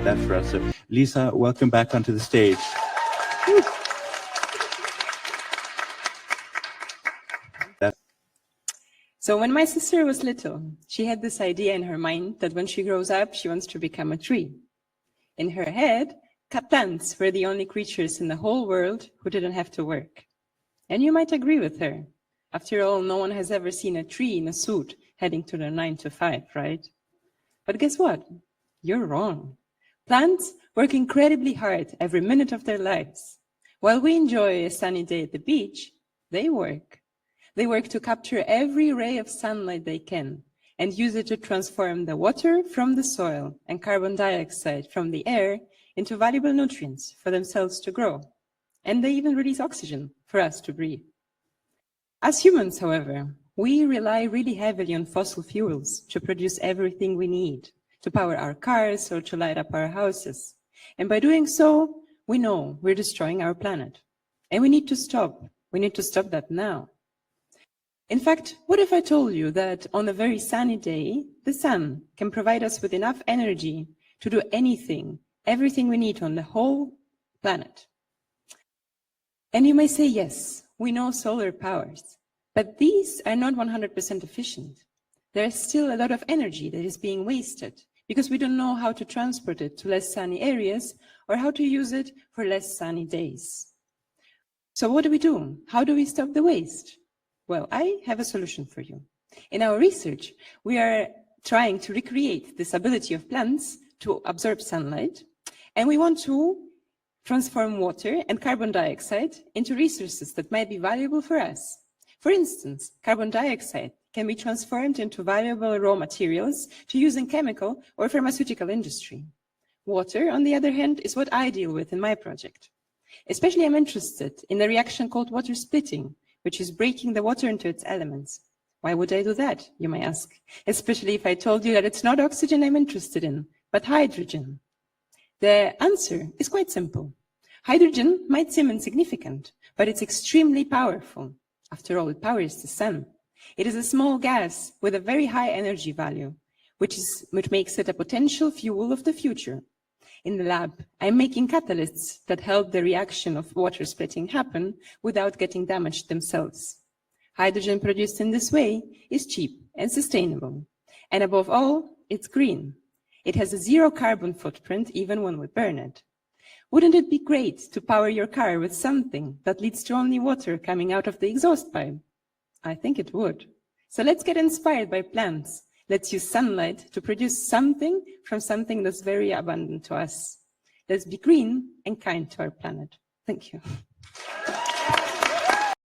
that for us. So, Lisa, welcome back onto the stage. So when my sister was little, she had this idea in her mind that when she grows up, she wants to become a tree. In her head, plants were the only creatures in the whole world who didn't have to work. And you might agree with her. After all, no one has ever seen a tree in a suit heading to their 9 to 5, right? But guess what? You're wrong. Plants work incredibly hard every minute of their lives. While we enjoy a sunny day at the beach, they work. They work to capture every ray of sunlight they can and use it to transform the water from the soil and carbon dioxide from the air into valuable nutrients for themselves to grow. And they even release oxygen for us to breathe. As humans, however, we rely really heavily on fossil fuels to produce everything we need, to power our cars or to light up our houses. And by doing so, we know we're destroying our planet. And we need to stop. We need to stop that now. In fact, what if I told you that on a very sunny day, the sun can provide us with enough energy to do anything, everything we need on the whole planet? And you may say, yes, we know solar powers, but these are not 100% efficient. There is still a lot of energy that is being wasted because we don't know how to transport it to less sunny areas or how to use it for less sunny days. So what do we do? How do we stop the waste? Well, I have a solution for you. In our research, we are trying to recreate this ability of plants to absorb sunlight, and we want to transform water and carbon dioxide into resources that might be valuable for us. For instance, carbon dioxide can be transformed into valuable raw materials to use in chemical or pharmaceutical industry. Water, on the other hand, is what I deal with in my project. Especially I'm interested in the reaction called water splitting, which is breaking the water into its elements. Why would I do that, you may ask? Especially if I told you that it's not oxygen I'm interested in, but hydrogen. The answer is quite simple. Hydrogen might seem insignificant, but it's extremely powerful. After all, it powers the sun. It is a small gas with a very high energy value, which makes it a potential fuel of the future. In the lab, I'm making catalysts that help the reaction of water splitting happen without getting damaged themselves. Hydrogen produced in this way is cheap and sustainable. And above all, it's green. It has a zero carbon footprint even when we burn it. Wouldn't it be great to power your car with something that leads to only water coming out of the exhaust pipe? I think it would. So let's get inspired by plants. Let's use sunlight to produce something from something that's very abundant to us. Let's be green and kind to our planet. Thank you.